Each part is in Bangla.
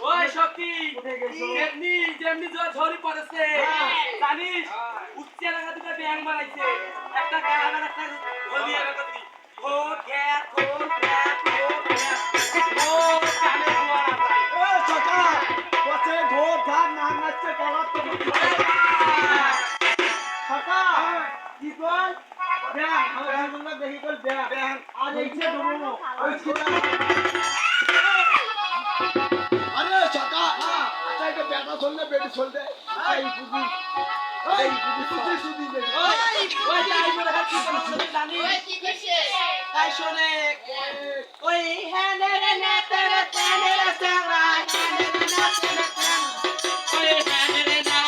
ওই শক্তি যেমনি যেমনি ঝড়ি পড়েছে জানিস উচ্চে লাগা দুটো ব্যাং বানাইছে একটা গান আর একটা হলিয়া কথা খোট গ্যাস খোট গ্যাস খোট গ্যাস ও কানে ধোয়া ও চাচা পছে ঢোল ঢাক না নাচছে কলার তো চাচা কি কল ব্যাং আমার জীবনে দেখি কল ব্যাং আর এইছে ধরো ওই ছোটা আরে চাচা আচ্ছা এটা ব্যাটা চললে বেটি চলবে এই বুঝি সুদি দে ওই তাই বলে কি করছ জানি ওই কি কইছে তাই শোনে ওই হ্যানে রে না তেরে তেনে রে সারা হ্যানে রে না তেরে তেনে ওই হ্যানে রে না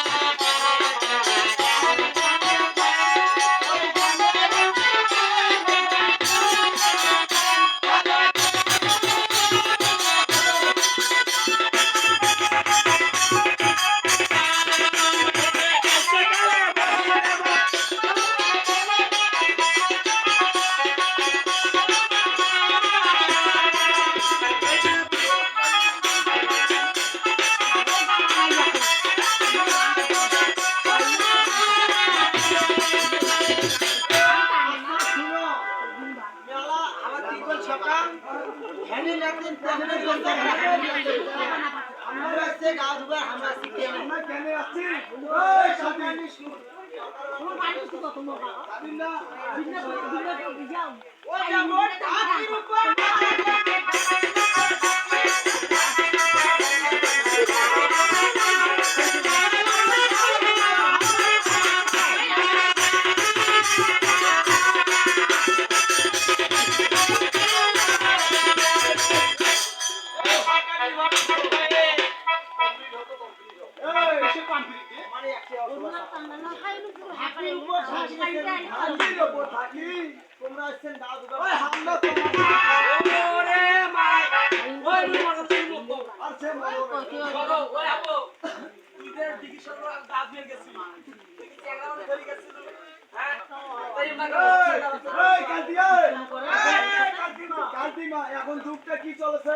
এখন যুগটা কি চলেছে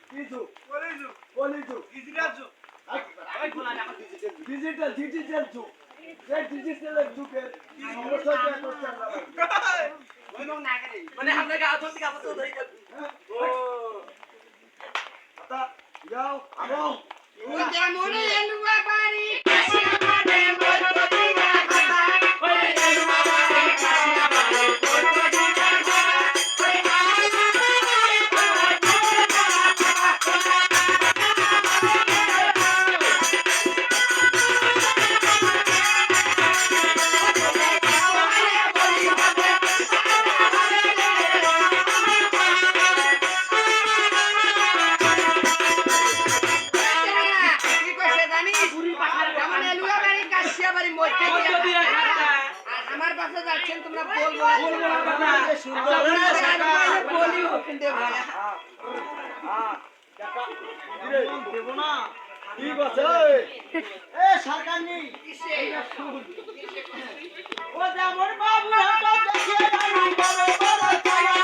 কি যুগ কলি যুগ ডিজিটাল যুগ এই ডিজিটাল যুগের মানে আপনাকে আদর থেকে আপাতত ধরে ও তা যাও আমো ওই যেমনে এলুয়া বাড়ি কাশিয়া বাড়ি বলতো দিগা কথা ওই এলুয়া বাড়ি কাশিয়া বাড়ি বলতো দিগা কথা ওই আমার পাশে যাচ্ছেন তোমরা বলবো বলি হুকুম দেব দেব না ঠিক আছে এ সরকার নেই ও যেমন বাবু হাতে দেখিয়ে জানি বড় বড় ছায়া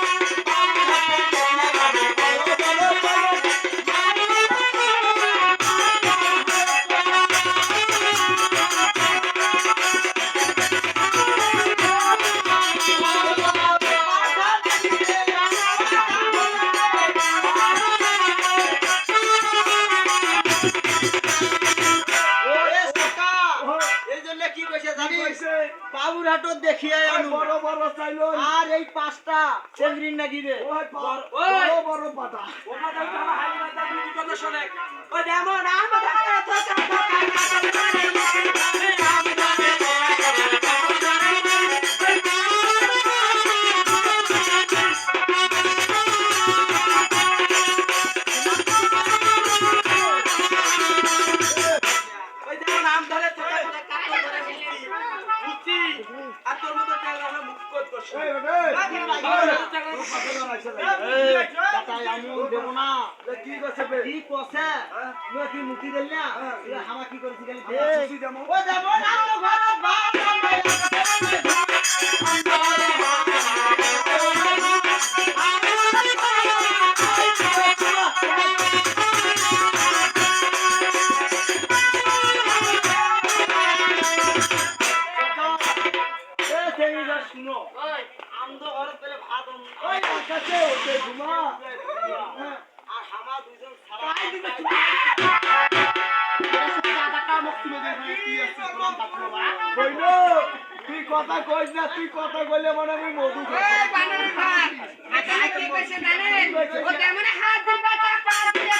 বাবুরহাট দেখিয়ে আনু বড় বড় চাইলো আর এই পাঁচটা চেংড়ি নাকি রে বড় বড় পাটা ও মাথা কালা হালি মাথা দুই কথা শুনে ও যেমন আমাদের কি কছে কি মুক্তি দিল না হামা কি করেছি খালি শুনো ওই আন্দ ঘর পেলে ভাত ওই আকাশে ওঠে ঘুমা আর হামা দুইজন সারা তুই কথা কইস না তুই কথা কইলে মানে আমি মধু ওই বানরের ভাই এখানে কি কইছে জানেন ও তেমন হাত দিবা তা পা দিয়ে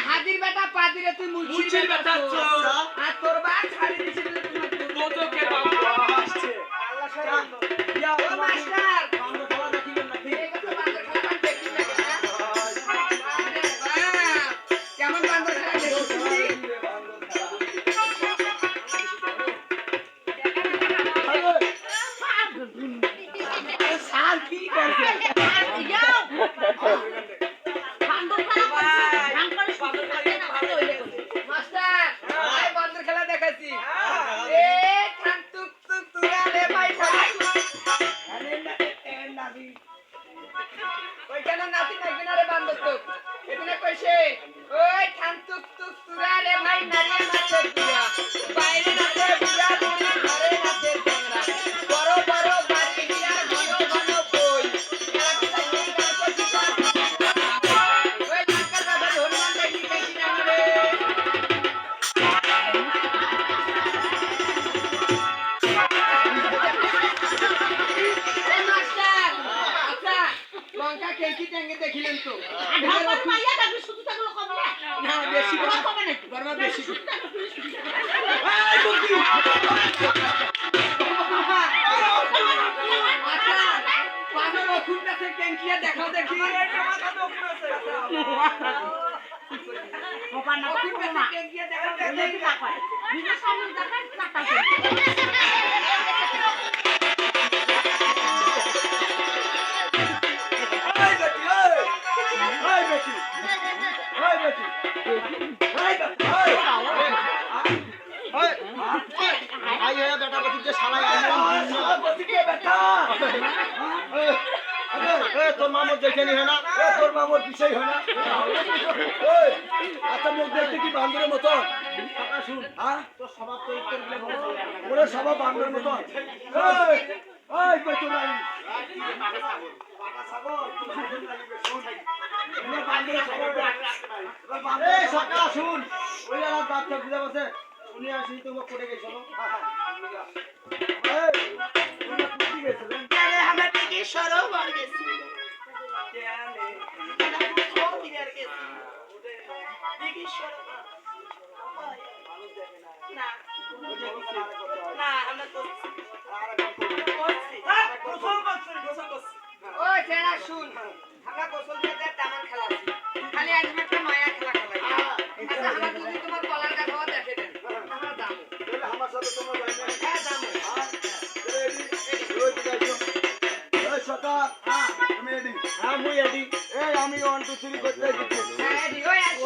হাজির বেটা পা দিলে তুই মুছির বেটা আর তোর বাপ ছাড়ি দিছে বলে তোমার তোকে বাবু আসছে আল্লাহ সাহেব ও মাস্টার বান্ধব খেলা দেখিবেন না ঠিক এই কথা বান্দর খেলা বাদ দেখি না কেমন বান্দর খেলা দেখি সার কি করছে মাস্টার এই বান্দর খেলা দেখাইছি এ ঠান টুক টুক তুরা রে ভাই ওইখানে নাতি নাকি না রে বান্দর তো এখানে কইছে ওই ঠান টুক টুক তুরা রে ভাই নারিয়া মাছের দিয়া বাইরে নাচে বুড়া বুড়ি ঘরে নাচে চ্যাংড়া বড় বড় বাড়ি দিয়া ঘন ঘন কই এরা কি তাই গান করছি ওই লঙ্কার বাবা হনুমান দেখি দেখি না রে লঙ্কা কেঁচি ট্যাঙ্গে দেখিলেন তো না বেশি গরমা বেশি আচ্ছা পানের ওষুধটা সে ট্যাঙ্কিয়া দেখাও দেখি ওষুধটা সে ট্যাঙ্কিয়া দেখাও দেখি তোর মামুর দেখে নি হয় না তোর মামুর বিষয় হয় না আচ্ছা মুখ দেখতে কি বান্দরের মতন শুন হ্যাঁ তোর স্বভাব চরিত্র ওরে স্বভাব বান্দরের মতন ওই বেতন সকাল শুন ওই আমার বাচ্চা বুঝা বসে শুনে আসি তোমার কোটে গেছো আমরা থেকে সরোবর গেছি ও চেনা শুন আমরা গোসল দিতে তেমন খেলা আছি খালি আজ একটা নয়া খেলা খেলাই আচ্ছা আমরা যদি তোমার কলার গাছাও দেখে দেন আমরা যাবো আমার সাথে তোমরা হ্যাঁ যাবো সকাল আমি এডি হ্যাঁ মুই এডি এই আমি 1 2 3 করতে দিচ্ছি হ্যাঁ দি ওই আসো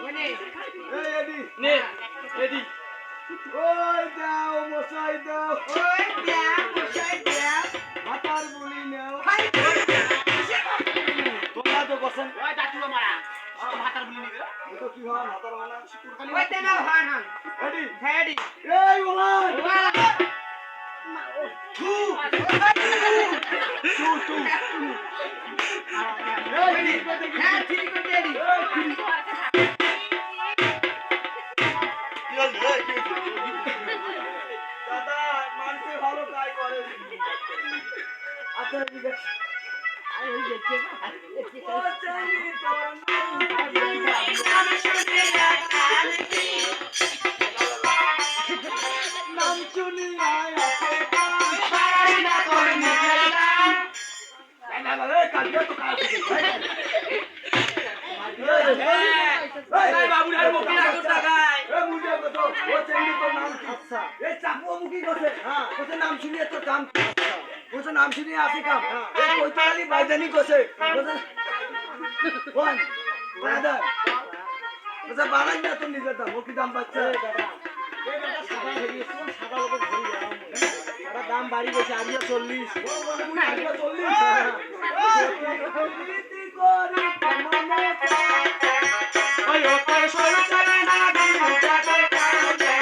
মানে এই এডি নে এডি ওই দাও মশাই দাও ওই দিয়া মশাই দিয়া হাতার বলি নাও ভাই তোমরা তো বসেন ওই দাঁতুলো মারা ভাতার বলি নিবে তো কি হয় হাতার বানা ওই তেনা ভাই হন এডি হ্যাঁ দি এই বলা তু হ্যাঁ ঠিক করে দি দাদা মানতে ভালো কাজ করে আচ্ছা ঠিক আছে নাম শুনি আয় বাবুরার মুখে রাখো টাকায় নাম শুনিয়ে তো কাম নাম শুনিয়ে আসি কাম কৈতালি বাইদানি কছে আচ্ছা বাড়াই না তো নিজের দাম ও কি দাম পাচ্ছে দাম বাড়ি গেছে আরিয়া 40 ওই ওটাই সরু চলে না দিনটাকে কাটে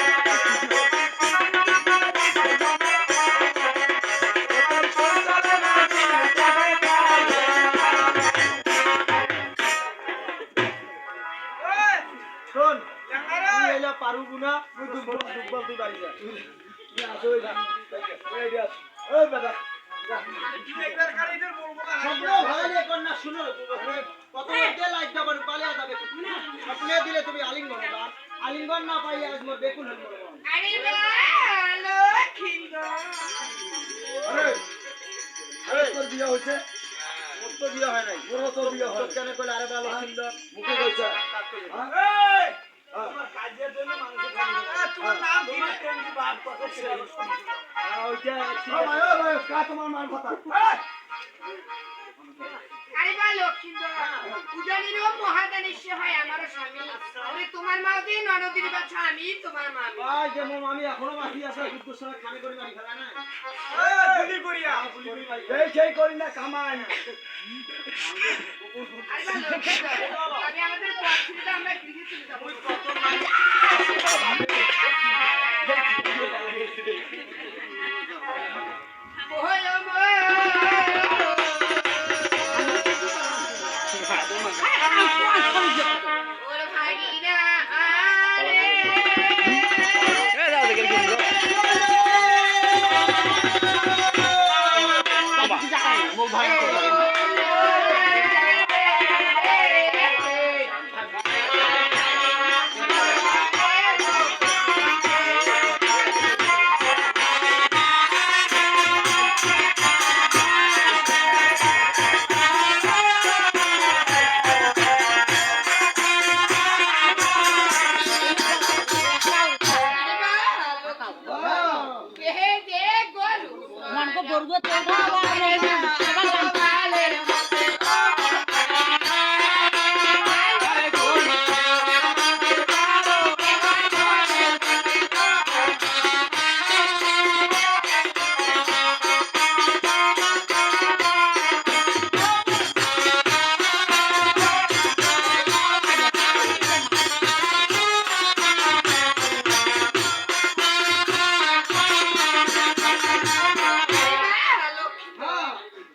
ওটাই সরু চলে না দিনটাকে কাটে শোন তুই এলা পারুবু না তুই দুর্বল তুই বাড়ি যা তুই আসো এই যা এই বেটা স্বপ্ন ভালো কন্যা শুনো কত মধ্যে লাইট যাবার পালিয়া যাবে স্বপ্নে দিলে তুমি আলিঙ্গন বা আলিঙ্গন না পাই আজ মোর বেকুন হল আরে ভালো খিন্দা আরে আরে তোর বিয়ে হইছে মোর তো বিয়ে হয় নাই মোর তো বিয়ে হয় কেন কইলে আরে ভালো সুন্দর মুখে কইছা এই তোমার কাজের জন্য মানুষ খাবে তোমার নাম কি কেন্দ্র বাপ কত ছিল ওইটা ও ভাই কা তোমার মান কথা আরে ভালো খিন্দা উজানিরও মহাদানিশ্য হয় আমারও স্বামী ওরে তোমার মাও দিয়ে ননদির বাচ্চা আমি তোমার মা ভাই যে মোর আমি এখনো বাকি আছে দুধ সময় খানে করে মারি ফেলা না গুলি করিয়া গুলি করি ভাই সেই করি না কামাই না আরে ভালো খিন্দা আগে আমাদের পড়াশোনাটা আমরা গৃহে চলে যাব কত মাই ওহো মো ওরে ভাগিনা আরে কে দে গরু মনকে বর্গ তোলা বারে বালের মতে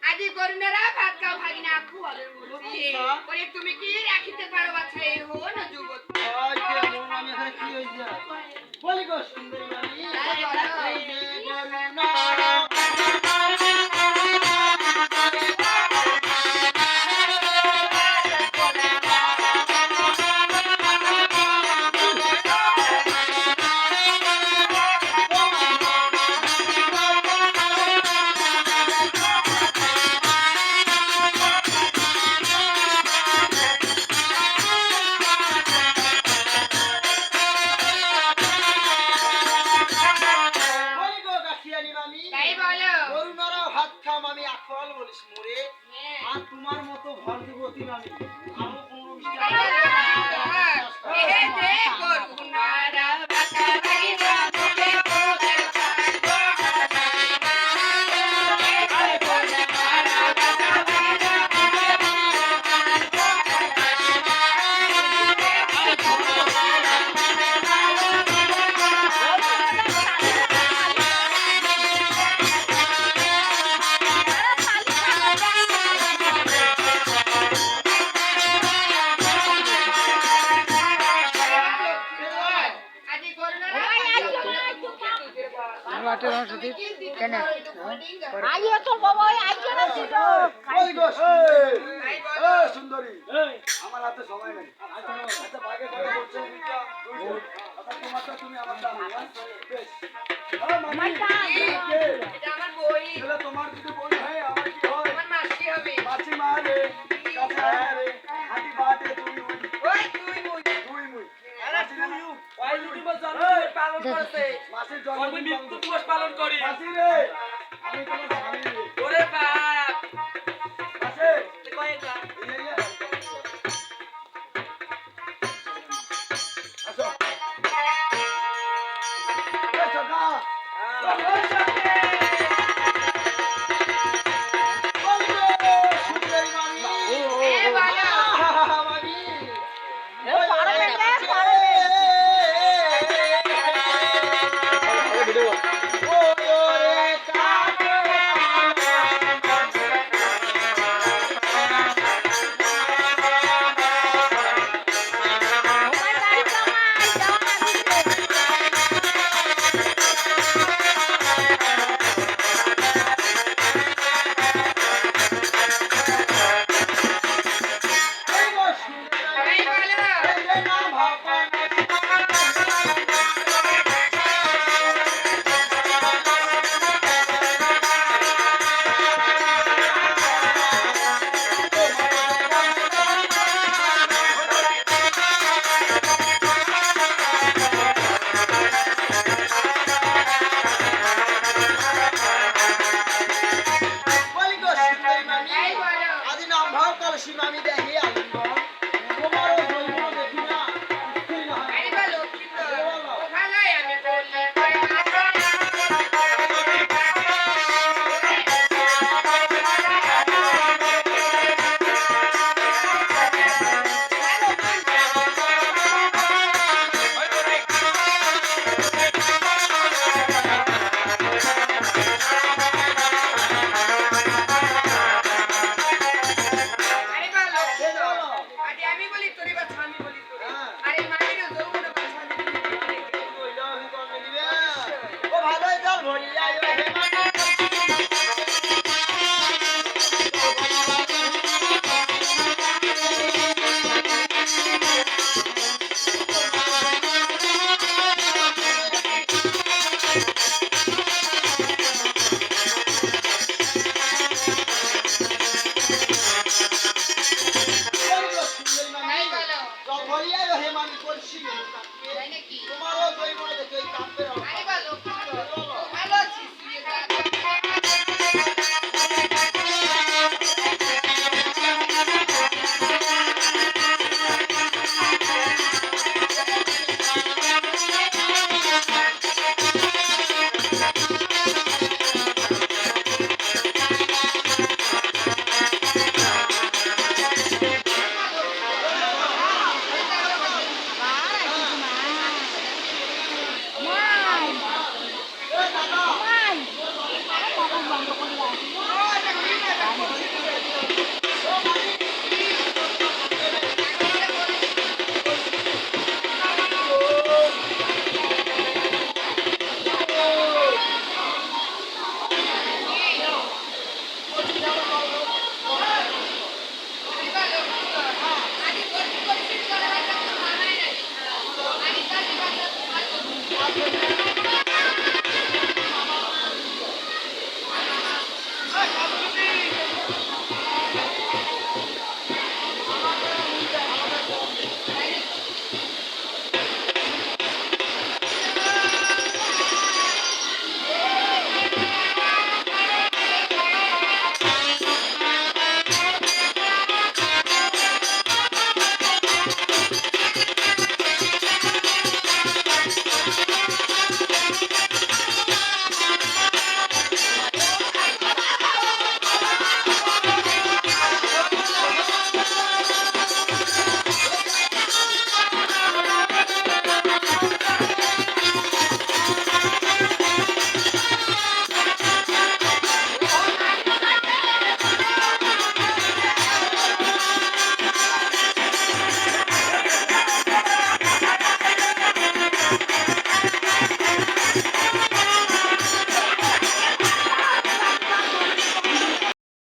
আদি গরুনেরা ভাত খাও ভাগিনা খুয়ালের মুরগি ওরে তুমি কি রাখিতে পারো বাচ্চা এই হো না যুবত ওই যে মোর আমি এখানে কি হইছে বলি গো সুন্দরী আমি বলি গো গাছিয়ালি মামি তাই বলো গরু নরা ভাত খাম আমি আখল বলিস মোরে আর তোমার মতো ভর যুবতী মামি আমো কোনো তাই বলো কে দে গরুনেরা ভাত ভাগিনা মুখে বলে আদি গরুনেরা কেন আইও তো বাবা আইও না ছিল বলি গো তাই বলো এই সুন্দরী আমার হাতে সময় নেই আচ্ছা ভাগে ভাগে করছো আচ্ছা তোমার তো তুমি আমার দাম বেশ মামি এটা আমার বই তাহলে তোমার যদি বই হয় আমার কি হয় আমার মাসি হবে মাছি মারে কাছে আরে হাতি বাটে তুই ওই তুই মুই তুই মুই আরে তুই ওই লুটিব জন্ম পালন করতে মাসির আমি জন্ম মৃত্যু দিবস পালন করি মাসি রে আমি তোমার স্বামী রে ওরে বাপ মাসি কয়েকটা এই এ বলো এই বলো এই বলো আজি নাম ভাও কলসি মামি দেখি আনন্দ তোমারও জৈব দেখি না কিছুই না হয়। আরে বলো কি তো ওখানেই আমি বললি করে আরে বলো কি তো আরে আমি বলি তোরে বা আমি বলি তোরে আরে মামির যৌবন বাছা দিবি কইলো আমি কোন দিবে ও ভালোই জল ভরিয়া আইও হে মামি কইলো সুন্দরী মামি এই বলো জল ভরিয়া আইও হে মামি কলসি তাই নাকি তোমারও জৈব দেখি কাপড় আরে বলো কি তো